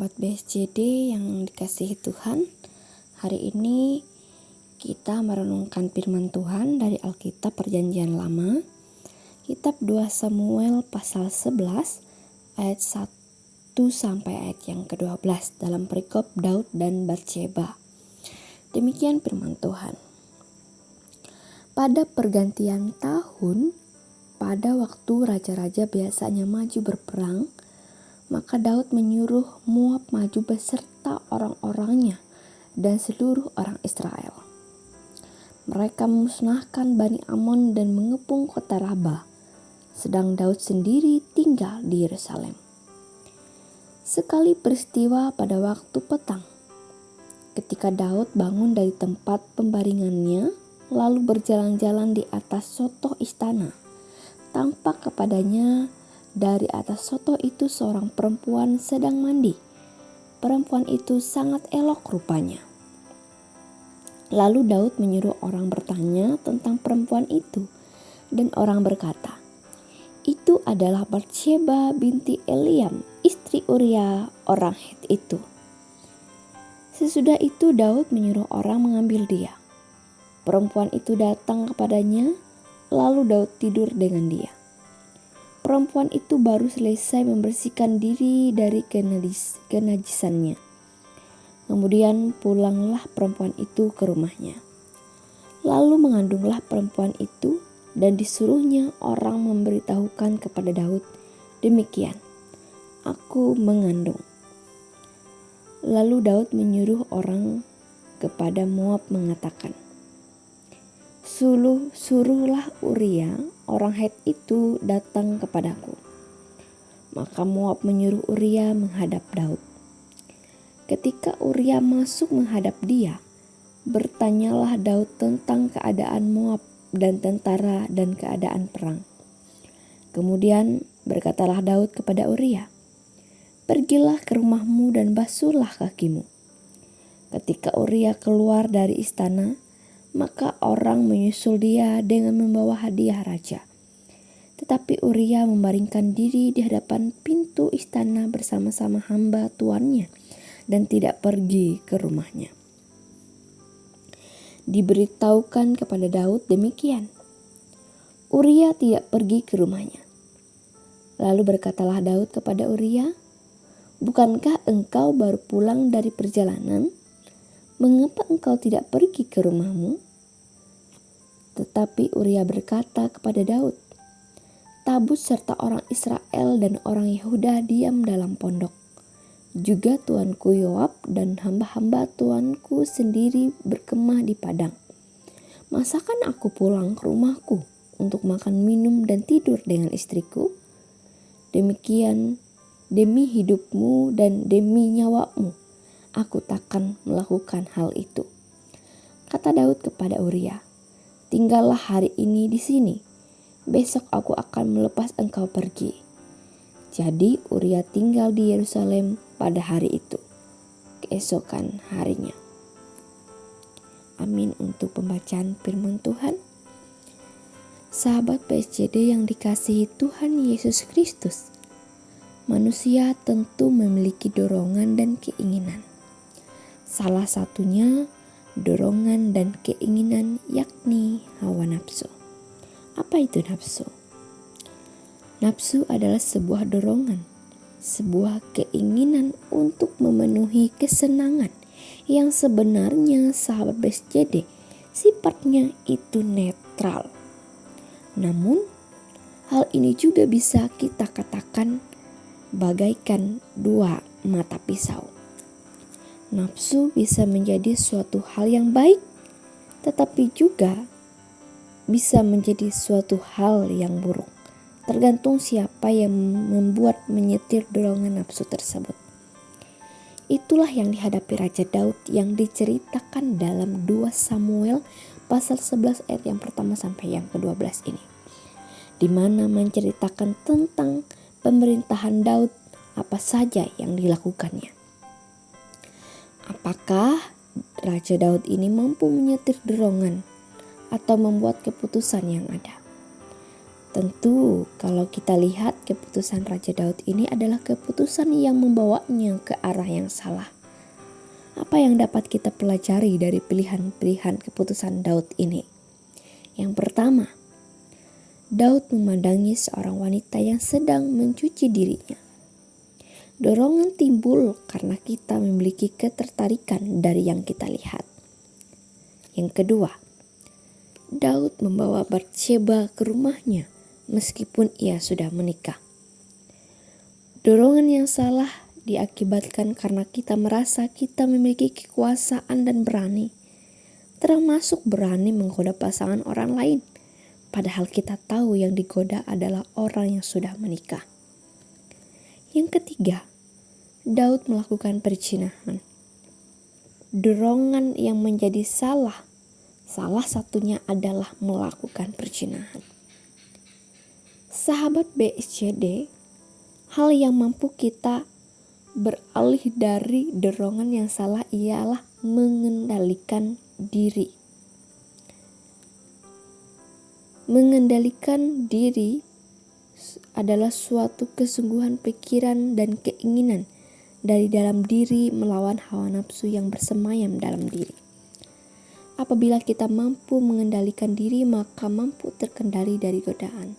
Sahabat BSJD yang dikasihi Tuhan, hari ini kita merenungkan firman Tuhan dari Alkitab Perjanjian Lama, Kitab 2 Samuel pasal 11 ayat 1 sampai ayat yang ke-12 dalam perikop Daud dan Batsheba. Demikian firman Tuhan. Pada pergantian tahun, pada waktu raja-raja biasanya maju berperang, maka Daud menyuruh Moab maju beserta orang-orangnya dan seluruh orang Israel. Mereka memusnahkan Bani Amon dan mengepung kota Raba, sedang Daud sendiri tinggal di Yerusalem. Sekali peristiwa pada waktu petang, ketika Daud bangun dari tempat pembaringannya, lalu berjalan-jalan di atas sotoh istana, tampak kepadanya dari atas sotoh itu seorang perempuan sedang mandi. Perempuan itu sangat elok rupanya. Lalu Daud menyuruh orang bertanya tentang perempuan itu, dan orang berkata, "Itu adalah Batsheba binti Eliam, istri Uria orang Het itu." Sesudah itu Daud menyuruh orang mengambil dia. Perempuan itu datang kepadanya, lalu Daud tidur dengan dia. Perempuan itu baru selesai membersihkan diri dari kenajisannya. Kemudian pulanglah perempuan itu ke rumahnya. Lalu mengandunglah perempuan itu dan disuruhnya orang memberitahukan kepada Daud, "Demikian, aku mengandung." Lalu Daud menyuruh orang kepada Moab mengatakan, "Suruhlah Uria orang Het itu datang kepadaku." Maka Moab menyuruh Uria menghadap Daud. Ketika Uria masuk menghadap dia, bertanyalah Daud tentang keadaan Moab dan tentara dan keadaan perang. Kemudian berkatalah Daud kepada Uria, "Pergilah ke rumahmu dan basuhlah kakimu." Ketika Uria keluar dari istana, maka orang menyusul dia dengan membawa hadiah raja. Tetapi Uria membaringkan diri di hadapan pintu istana bersama-sama hamba tuannya dan tidak pergi ke rumahnya. Diberitahukan kepada Daud demikian. Uria tidak pergi ke rumahnya. Lalu berkatalah Daud kepada Uria, "Bukankah engkau baru pulang dari perjalanan? Mengapa engkau tidak pergi ke rumahmu?" Tetapi Uria berkata kepada Daud, "Tabut serta orang Israel dan orang Yehuda diam dalam pondok. Juga tuanku Yoab dan hamba-hamba tuanku sendiri berkemah di padang. Masakan aku pulang ke rumahku untuk makan minum dan tidur dengan istriku? Demikian demi hidupmu dan demi nyawamu, aku takkan melakukan hal itu." Kata Daud kepada Uria, "Tinggallah hari ini di sini. Besok aku akan melepas engkau pergi." Jadi Uria tinggal di Yerusalem pada hari itu, keesokan harinya. Amin untuk pembacaan firman Tuhan. Sahabat PSJD yang dikasihi Tuhan Yesus Kristus, manusia tentu memiliki dorongan dan keinginan. Salah satunya dorongan dan keinginan yakni hawa nafsu. Apa itu nafsu? Nafsu adalah sebuah dorongan, sebuah keinginan untuk memenuhi kesenangan yang sebenarnya sahabat BSJD sifatnya itu netral. Namun hal ini juga bisa kita katakan bagaikan dua mata pisau. Nafsu bisa menjadi suatu hal yang baik, tetapi juga bisa menjadi suatu hal yang buruk. Tergantung siapa yang membuat menyetir dorongan nafsu tersebut. Itulah yang dihadapi Raja Daud yang diceritakan dalam 2 Samuel pasal 11 ayat yang pertama sampai yang ke-12 ini. Di mana menceritakan tentang pemerintahan Daud, apa saja yang dilakukannya. Apakah Raja Daud ini mampu menyetir dorongan atau membuat keputusan yang ada? Tentu kalau kita lihat keputusan Raja Daud ini adalah keputusan yang membawanya ke arah yang salah. Apa yang dapat kita pelajari dari pilihan-pilihan keputusan Daud ini? Yang pertama, Daud memandangi seorang wanita yang sedang mencuci dirinya. Dorongan timbul karena kita memiliki ketertarikan dari yang kita lihat. Yang kedua, Daud membawa Batsheba ke rumahnya meskipun ia sudah menikah. Dorongan yang salah diakibatkan karena kita merasa kita memiliki kekuasaan dan berani, termasuk berani menggoda pasangan orang lain, padahal kita tahu yang digoda adalah orang yang sudah menikah. Yang ketiga, Daud melakukan perzinahan. Dorongan yang menjadi salah satunya adalah melakukan perzinahan. Sahabat BSCD, hal yang mampu kita beralih dari dorongan yang salah ialah mengendalikan diri. Mengendalikan diri adalah suatu kesungguhan pikiran dan keinginan dari dalam diri melawan hawa nafsu yang bersemayam dalam diri. Apabila kita mampu mengendalikan diri, maka mampu terkendali dari godaan.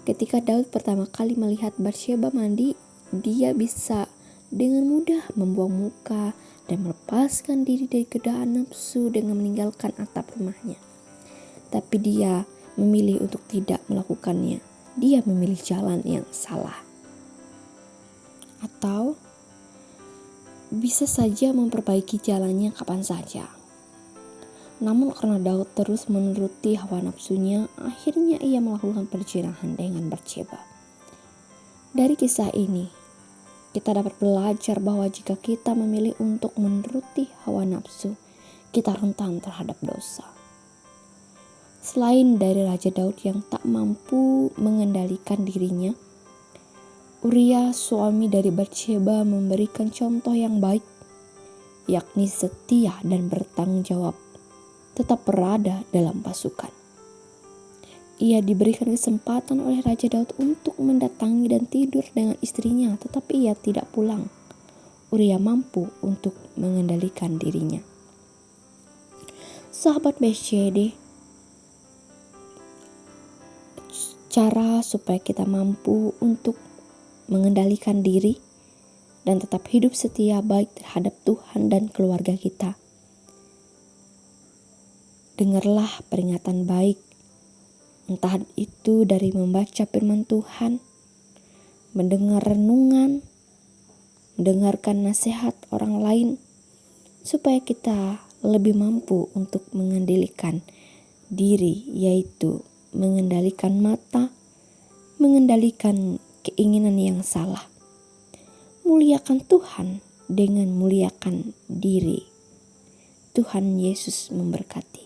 Ketika Daud pertama kali melihat Batsheba mandi, dia bisa dengan mudah membuang muka dan melepaskan diri dari godaan nafsu dengan meninggalkan atap rumahnya. Tapi dia memilih untuk tidak melakukannya. Dia memilih jalan yang salah. Atau bisa saja memperbaiki jalannya kapan saja. Namun karena Daud terus menuruti hawa nafsunya, akhirnya ia melakukan perzinahan dengan Batsheba. Dari kisah ini, kita dapat belajar bahwa jika kita memilih untuk menuruti hawa nafsu, kita rentan terhadap dosa. Selain dari Raja Daud yang tak mampu mengendalikan dirinya, Uria, suami dari Batsheba, memberikan contoh yang baik, yakni setia dan bertanggung jawab, tetap berada dalam pasukan. Ia diberikan kesempatan oleh Raja Daud untuk mendatangi dan tidur dengan istrinya, tetapi ia tidak pulang. Uria mampu untuk mengendalikan dirinya. Sahabat BSCD, cara supaya kita mampu untuk mengendalikan diri dan tetap hidup setia baik terhadap Tuhan dan keluarga kita. Dengarlah peringatan baik, entah itu dari membaca firman Tuhan, mendengar renungan, mendengarkan nasihat orang lain, supaya kita lebih mampu untuk mengendalikan diri, yaitu mengendalikan mata, mengendalikan keinginan yang salah. Muliakan Tuhan dengan muliakan diri. Tuhan Yesus memberkati.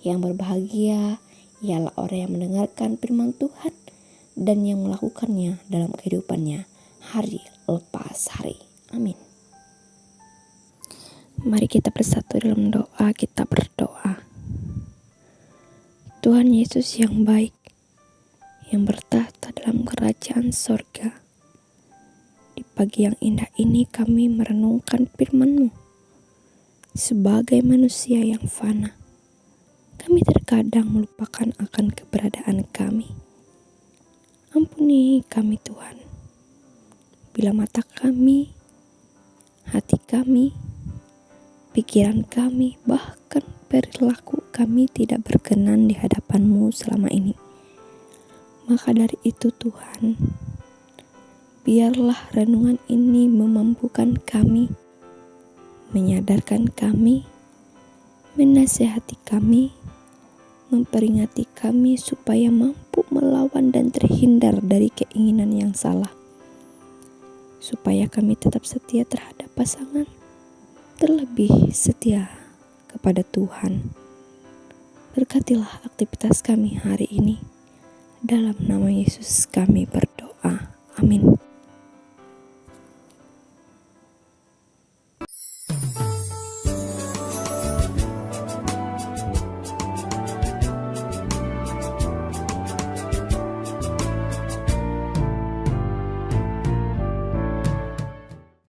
Yang berbahagia ialah orang yang mendengarkan firman Tuhan dan yang melakukannya dalam kehidupannya hari lepas hari. Amin. Mari kita bersatu dalam doa, kita berdoa. Tuhan Yesus yang baik, yang bertahta dalam kerajaan sorga, di pagi yang indah ini kami merenungkan firman-Mu. Sebagai manusia yang fana, kami terkadang melupakan akan keberadaan kami. Ampuni kami Tuhan, bila mata kami, hati kami, pikiran kami, bahkan perilaku kami tidak berkenan di hadapan-Mu selama ini. Maka dari itu Tuhan, biarlah renungan ini memampukan kami, menyadarkan kami, menasihati kami, memperingati kami supaya mampu melawan dan terhindar dari keinginan yang salah. Supaya kami tetap setia terhadap pasangan, terlebih setia kepada Tuhan. Berkatilah aktivitas kami hari ini. Dalam nama Yesus kami berdoa. Amin.